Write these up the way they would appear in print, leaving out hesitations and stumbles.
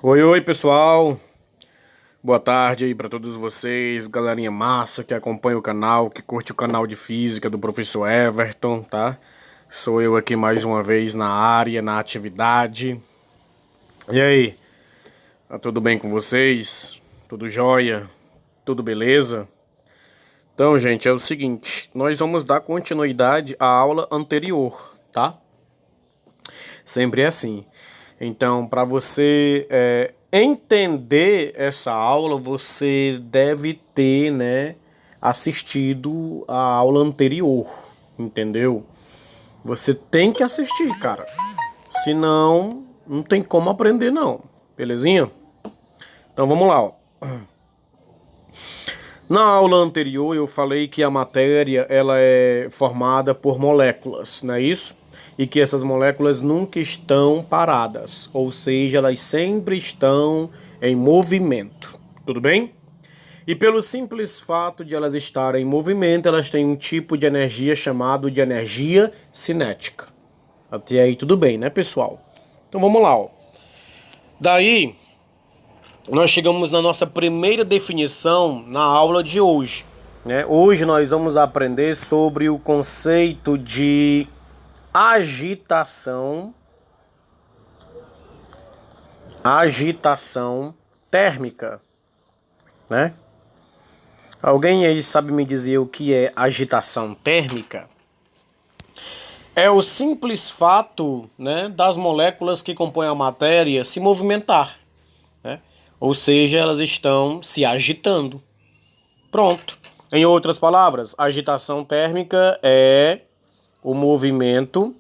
Oi, oi, pessoal. Boa tarde aí para todos vocês, galerinha massa que acompanha o canal, que curte o canal de física do professor Everton, tá? Sou eu aqui mais uma vez na área, na atividade. E aí, tá tudo bem com vocês? Tudo jóia? Tudo beleza? Então, gente, é o seguinte, nós vamos dar continuidade à aula anterior, tá? Sempre é assim. Então, para você entender essa aula, você deve ter, né, assistido a aula anterior, entendeu? Você tem que assistir, cara. Senão, não tem como aprender, não. Belezinha? Então, vamos lá, ó. Na aula anterior eu falei que a matéria ela é formada por moléculas, não é isso? E que essas moléculas nunca estão paradas, ou seja, elas sempre estão em movimento, tudo bem? E pelo simples fato de elas estarem em movimento, elas têm um tipo de energia chamado de energia cinética. Até aí tudo bem, né, pessoal? Então vamos lá, ó. Daí nós chegamos na nossa primeira definição na aula de hoje, né? Hoje nós vamos aprender sobre o conceito de agitação, agitação térmica, né? Alguém aí sabe me dizer o que é agitação térmica? É o simples fato, né, das moléculas que compõem a matéria se movimentar, né? Ou seja, elas estão se agitando. Pronto. Em outras palavras, a agitação térmica é o movimento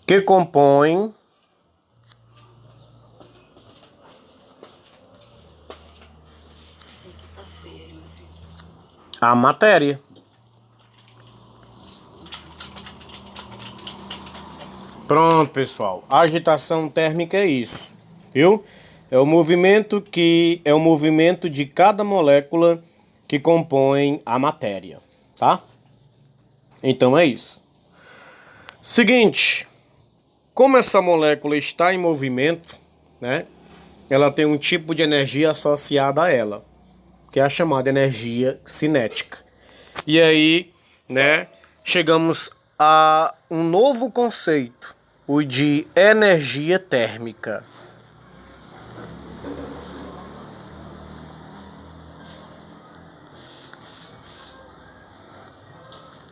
que compõe a matéria. Pronto, pessoal. A agitação térmica é isso, viu? É o movimento de cada molécula que compõe a matéria, tá? Então é isso. Seguinte, como essa molécula está em movimento, né? Ela tem um tipo de energia associada a ela, que é a chamada energia cinética. E aí, né, chegamos a um novo conceito, o de energia térmica.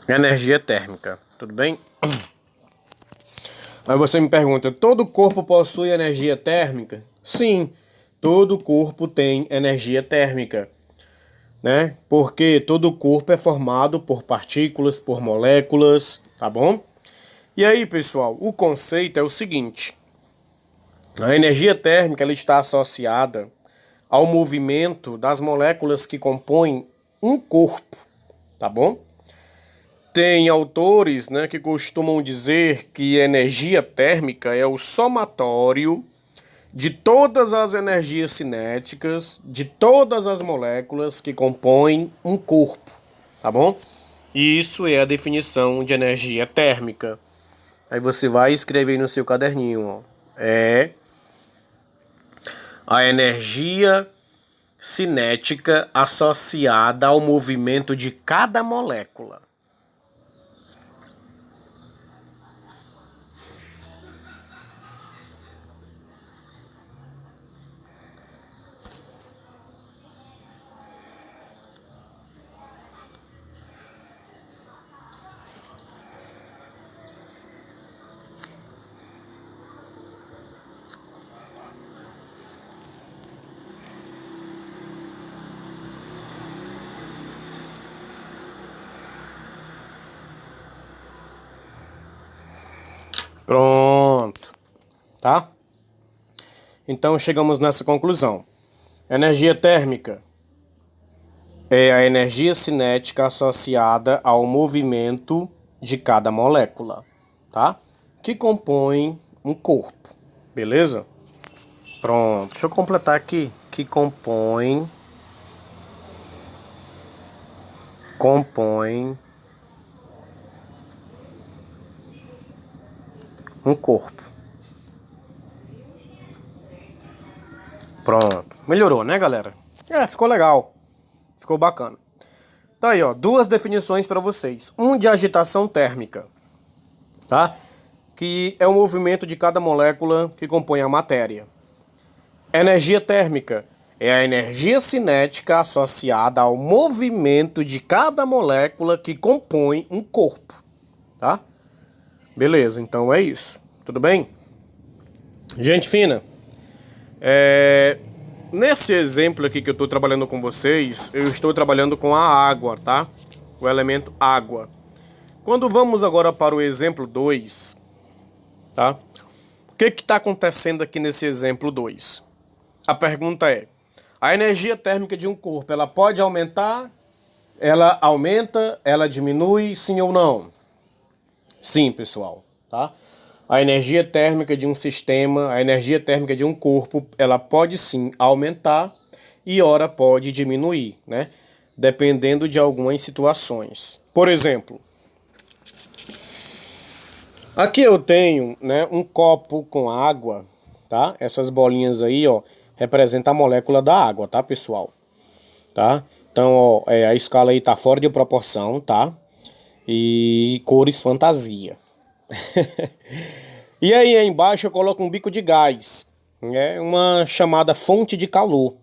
Energia térmica, tudo bem? Aí você me pergunta, todo corpo possui energia térmica? Sim, todo corpo tem energia térmica, né? Porque todo corpo é formado por partículas, por moléculas, tá bom? E aí, pessoal, o conceito é o seguinte: a energia térmica ela está associada ao movimento das moléculas que compõem um corpo, tá bom? Tem autores, né, que costumam dizer que energia térmica é o somatório de todas as energias cinéticas, de todas as moléculas que compõem um corpo, tá bom? Isso é a definição de energia térmica. Aí você vai escrever aí no seu caderninho, ó. É a energia cinética associada ao movimento de cada molécula. Pronto, tá? Então chegamos nessa conclusão. Energia térmica é a energia cinética associada ao movimento de cada molécula, tá? Que compõe um corpo. Beleza? Pronto. Deixa eu completar aqui. Que compõe um corpo. Pronto. Melhorou, né, galera? Ficou legal. Ficou bacana. Tá aí, ó. Duas definições para vocês. Um de agitação térmica, tá? Que é o movimento de cada molécula que compõe a matéria. Energia térmica é a energia cinética associada ao movimento de cada molécula que compõe um corpo, tá? Beleza, então é isso. Tudo bem? Gente fina, nesse exemplo aqui que eu estou trabalhando com vocês, eu estou trabalhando com a água, tá? O elemento água. Quando vamos agora para o exemplo 2, tá? O que está acontecendo aqui nesse exemplo 2? A pergunta é: a energia térmica de um corpo, ela pode aumentar? Ela aumenta? Ela diminui? Sim ou não? Sim, pessoal, tá? A energia térmica de um sistema, a energia térmica de um corpo, ela pode sim aumentar e ora pode diminuir, né? Dependendo de algumas situações. Por exemplo, aqui eu tenho, né, um copo com água, tá? Essas bolinhas aí, ó, representam a molécula da água, tá, pessoal? Tá? Então, ó, a escala aí tá fora de proporção, tá? E cores fantasia. E aí embaixo eu coloco um bico de gás, né? Uma chamada fonte de calor,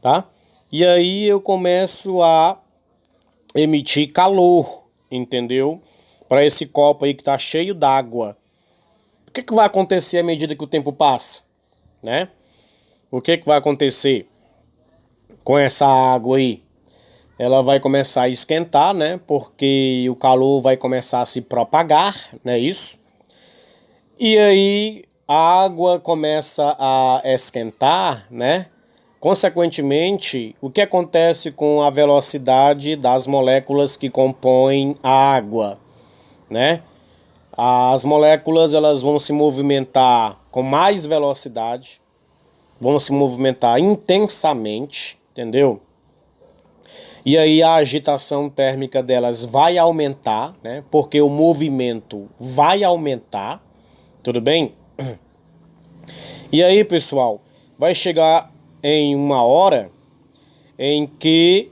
tá? E aí eu começo a emitir calor, entendeu? Para esse copo aí que tá cheio d'água. O que vai acontecer à medida que o tempo passa, né? O que vai acontecer com essa água aí? Ela vai começar a esquentar, né? Porque o calor vai começar a se propagar, né? Isso. E aí a água começa a esquentar, né? Consequentemente, o que acontece com a velocidade das moléculas que compõem a água, né? As moléculas elas vão se movimentar com mais velocidade, vão se movimentar intensamente, entendeu? E aí a agitação térmica delas vai aumentar, né? Porque o movimento vai aumentar, tudo bem? E aí, pessoal, vai chegar em uma hora em que,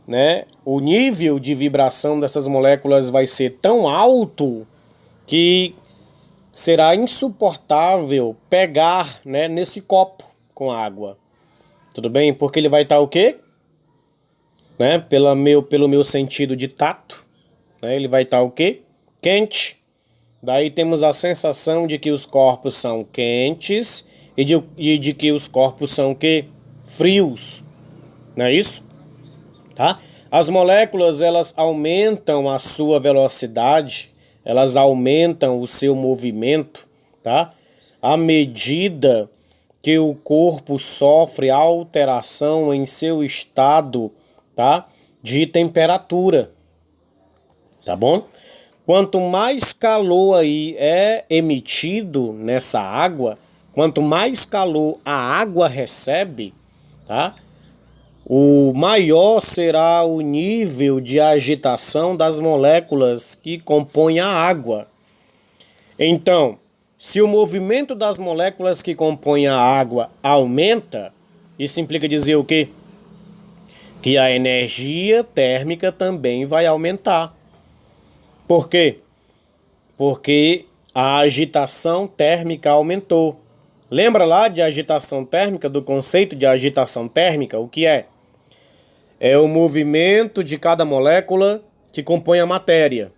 né, o nível de vibração dessas moléculas vai ser tão alto que será insuportável pegar, né, nesse copo com água. Tudo bem? Porque ele vai estar o quê? Né, pelo meu sentido de tato, né, ele vai estar o quê? Quente. Daí temos a sensação de que os corpos são quentes e de que os corpos são o quê? Frios. Não é isso? Tá? As moléculas elas aumentam a sua velocidade, elas aumentam o seu movimento, tá? À medida que o corpo sofre alteração em seu estado, tá? De temperatura, tá bom? Quanto mais calor aí é emitido nessa água, quanto mais calor a água recebe, tá? O maior será o nível de agitação das moléculas que compõem a água. Então, se o movimento das moléculas que compõem a água aumenta, isso implica dizer o quê? Que a energia térmica também vai aumentar. Por quê? Porque a agitação térmica aumentou. Lembra lá de agitação térmica, do conceito de agitação térmica? O que é? É o movimento de cada molécula que compõe a matéria.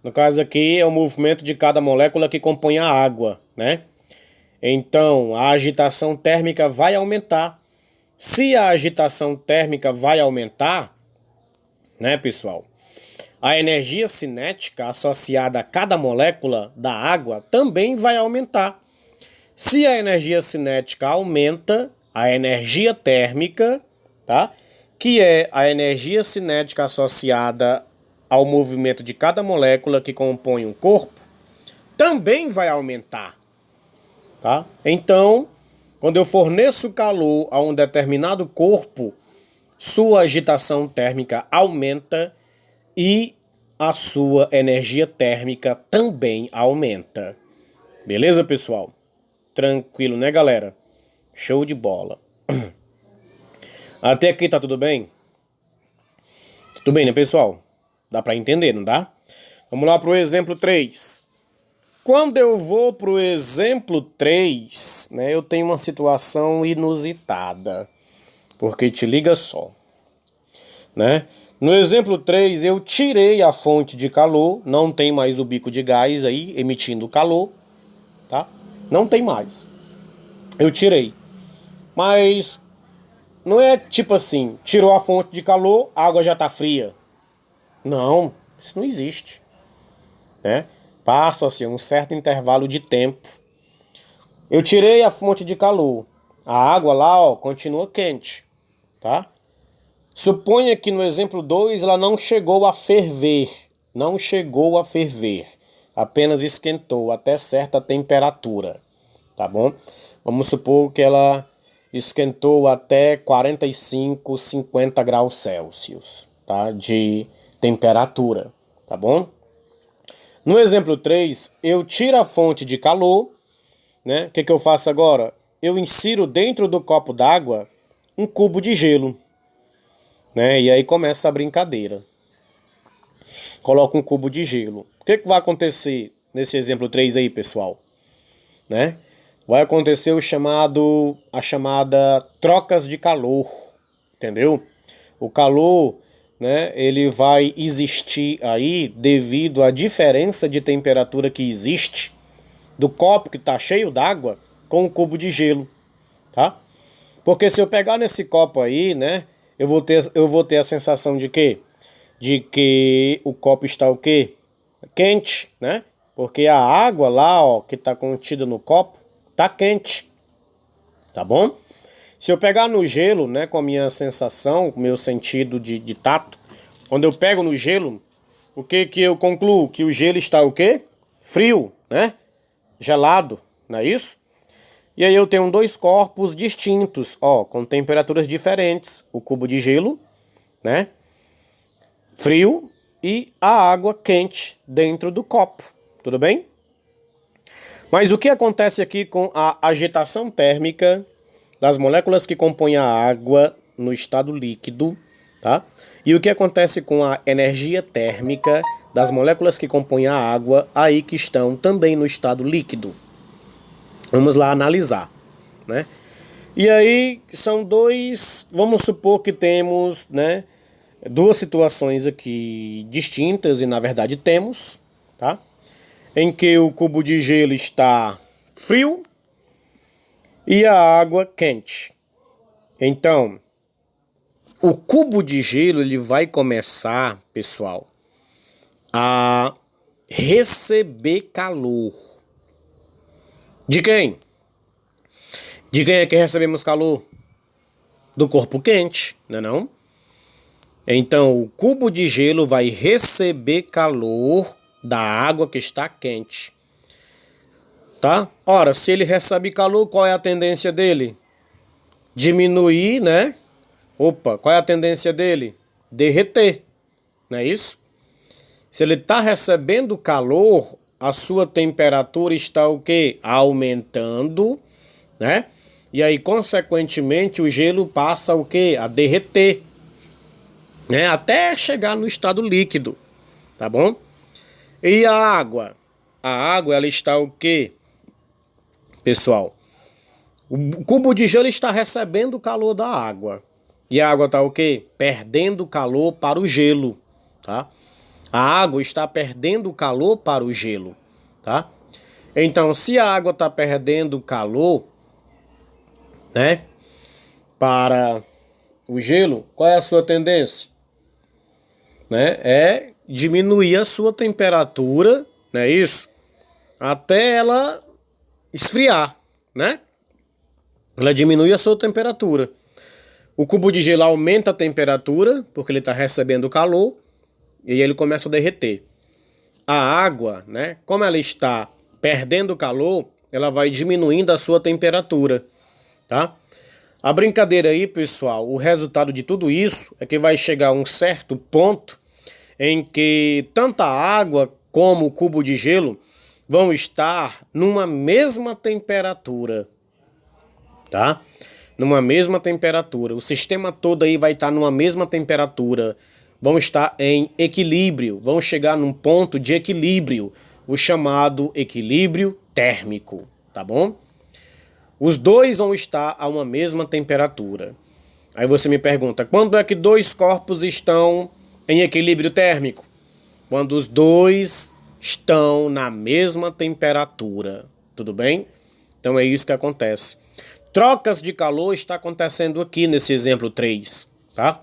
No caso aqui, é o movimento de cada molécula que compõe a água, né? Então, a agitação térmica vai aumentar. Se a agitação térmica vai aumentar, né, pessoal? A energia cinética associada a cada molécula da água também vai aumentar. Se a energia cinética aumenta, a energia térmica, tá? Que é a energia cinética associada ao movimento de cada molécula que compõe um corpo, também vai aumentar. tá? Então, quando eu forneço calor a um determinado corpo, sua agitação térmica aumenta e a sua energia térmica também aumenta. Beleza, pessoal? Tranquilo, né, galera? Show de bola. Até aqui tá tudo bem? Tudo bem, né, pessoal? Dá pra entender, não dá? Vamos lá pro exemplo 3. Quando eu vou pro exemplo 3, né, eu tenho uma situação inusitada. Porque te liga só, né? No exemplo 3, eu tirei a fonte de calor, não tem mais o bico de gás aí emitindo calor, tá? Não tem mais. Eu tirei. Mas não é tipo assim, tirou a fonte de calor, a água já tá fria. Não, isso não existe, né? Passa-se um certo intervalo de tempo. Eu tirei a fonte de calor. A água lá, ó, continua quente, tá? Suponha que no exemplo 2 ela não chegou a ferver. Não chegou a ferver. Apenas esquentou até certa temperatura, tá bom? Vamos supor que ela esquentou até 45, 50 graus Celsius, tá? De temperatura, tá bom? No exemplo 3, eu tiro a fonte de calor, né? O que eu faço agora? Eu insiro dentro do copo d'água um cubo de gelo, né? E aí começa a brincadeira. Coloca um cubo de gelo. O que vai acontecer nesse exemplo 3 aí, pessoal? Né? Vai acontecer a chamada trocas de calor, entendeu? O calor, né, ele vai existir aí devido à diferença de temperatura que existe do copo que está cheio d'água com o cubo de gelo, tá? Porque se eu pegar nesse copo aí, né, eu vou ter a sensação de quê? De que o copo está o quê? Quente, né? Porque a água lá, ó, que está contida no copo, tá quente, tá bom? Se eu pegar no gelo, né, com a minha sensação, com o meu sentido de tato, quando eu pego no gelo, o que eu concluo? Que o gelo está o quê? Frio, né? Gelado, não é isso? E aí eu tenho dois corpos distintos, ó, com temperaturas diferentes. O cubo de gelo, né? Frio e a água quente dentro do copo, tudo bem? Mas o que acontece aqui com a agitação térmica das moléculas que compõem a água no estado líquido, tá? E o que acontece com a energia térmica das moléculas que compõem a água aí que estão também no estado líquido? Vamos lá analisar, né? E aí são vamos supor que temos, né, duas situações aqui distintas, e na verdade temos, tá? Em que o cubo de gelo está frio e a água quente. Então, o cubo de gelo ele vai começar, pessoal, a receber calor. De quem? De quem é que recebemos calor? Do corpo quente, não é não? Então, o cubo de gelo vai receber calor da água que está quente. Tá? Ora, se ele recebe calor, qual é a tendência dele? Diminuir, né? Opa, qual é a tendência dele? Derreter, não é isso? Se ele está recebendo calor, a sua temperatura está o quê? Aumentando, né? E aí, consequentemente, o gelo passa o quê? A derreter, né? Até chegar no estado líquido, tá bom? E a água? A água, ela está o quê? Pessoal, o cubo de gelo está recebendo o calor da água. E a água está o quê? Perdendo calor para o gelo, tá? A água está perdendo calor para o gelo, tá? Então, se a água está perdendo calor, né, para o gelo, qual é a sua tendência? Né? É diminuir a sua temperatura, não é isso? Até ela esfriar, né? Ela diminui a sua temperatura. O cubo de gelo aumenta a temperatura, porque ele está recebendo calor, e aí ele começa a derreter. A água, né? Como ela está perdendo calor, ela vai diminuindo a sua temperatura, tá? A brincadeira aí, pessoal, o resultado de tudo isso é que vai chegar a um certo ponto em que tanto a água como o cubo de gelo vão estar numa mesma temperatura, tá? Numa mesma temperatura. O sistema todo aí vai estar numa mesma temperatura. Vão estar em equilíbrio, vão chegar num ponto de equilíbrio, o chamado equilíbrio térmico, tá bom? Os dois vão estar a uma mesma temperatura. Aí você me pergunta, quando é que dois corpos estão em equilíbrio térmico? Quando os dois estão na mesma temperatura, tudo bem? Então é isso que acontece. Trocas de calor está acontecendo aqui nesse exemplo 3, tá?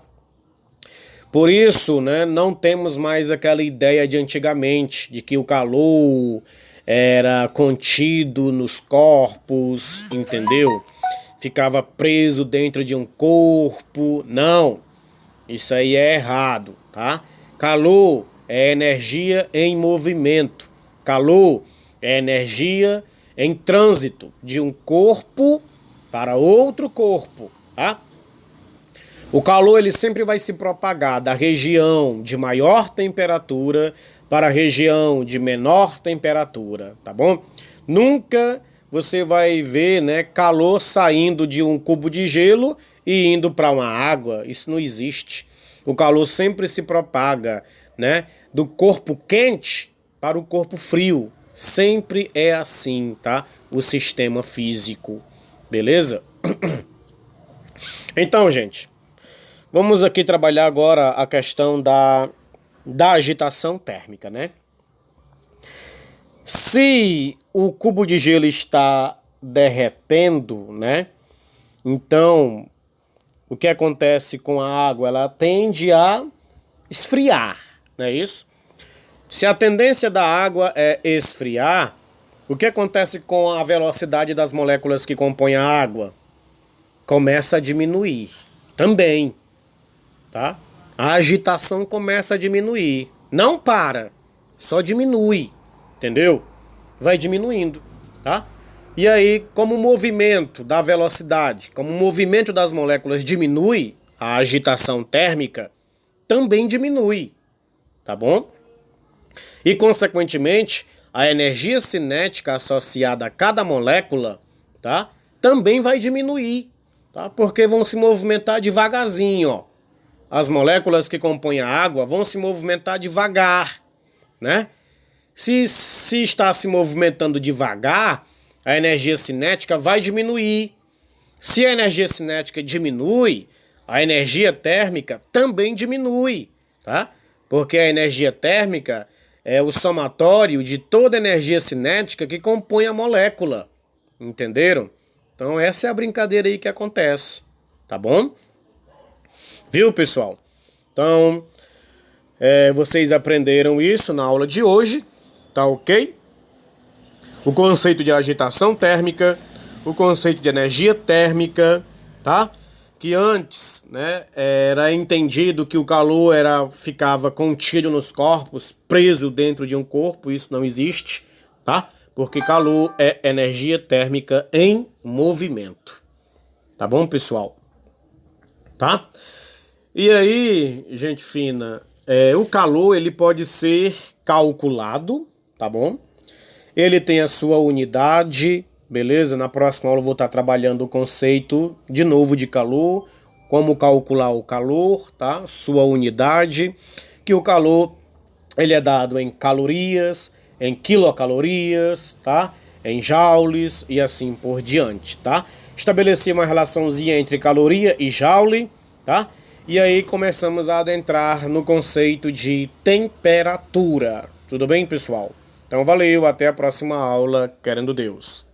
Por isso, né, não temos mais aquela ideia de antigamente, de que o calor era contido nos corpos, entendeu? Ficava preso dentro de um corpo. Não, isso aí é errado, tá? Calor é energia em movimento. Calor é energia em trânsito de um corpo para outro corpo, tá? O calor ele sempre vai se propagar da região de maior temperatura para a região de menor temperatura, tá bom? Nunca você vai ver, né, calor saindo de um cubo de gelo e indo para uma água. Isso não existe. O calor sempre se propaga, né, do corpo quente para o corpo frio. Sempre é assim, tá? O sistema físico. Beleza? Então, gente, vamos aqui trabalhar agora a questão da agitação térmica, né? Se o cubo de gelo está derretendo, né? Então, o que acontece com a água? Ela tende a esfriar, não é isso? Se a tendência da água é esfriar, o que acontece com a velocidade das moléculas que compõem a água? Começa a diminuir também, tá? A agitação começa a diminuir. Não para, só diminui, entendeu? Vai diminuindo, tá? E aí, como o movimento da velocidade, como o movimento das moléculas diminui, a agitação térmica também diminui, tá bom? E, consequentemente, a energia cinética associada a cada molécula, tá? Também vai diminuir, tá? Porque vão se movimentar devagarzinho, ó. As moléculas que compõem a água vão se movimentar devagar, né? Se está se movimentando devagar, a energia cinética vai diminuir. Se a energia cinética diminui, a energia térmica também diminui, tá? Porque a energia térmica é o somatório de toda a energia cinética que compõe a molécula, entenderam? Então essa é a brincadeira aí que acontece, tá bom? Viu, pessoal? Então, vocês aprenderam isso na aula de hoje, tá ok? O conceito de agitação térmica, o conceito de energia térmica, tá? Que antes, né, era entendido que o calor ficava contido nos corpos, preso dentro de um corpo, isso não existe, tá? Porque calor é energia térmica em movimento. Tá bom, pessoal? Tá? E aí, gente fina, o calor ele pode ser calculado, tá bom? Ele tem a sua unidade, beleza? Na próxima aula eu vou estar trabalhando o conceito de novo de calor, como calcular o calor, tá? Sua unidade, que o calor ele é dado em calorias, em quilocalorias, tá? Em joules e assim por diante, tá? Estabeleci uma relaçãozinha entre caloria e joule, tá? E aí começamos a adentrar no conceito de temperatura. Tudo bem, pessoal? Então valeu, até a próxima aula, querendo Deus.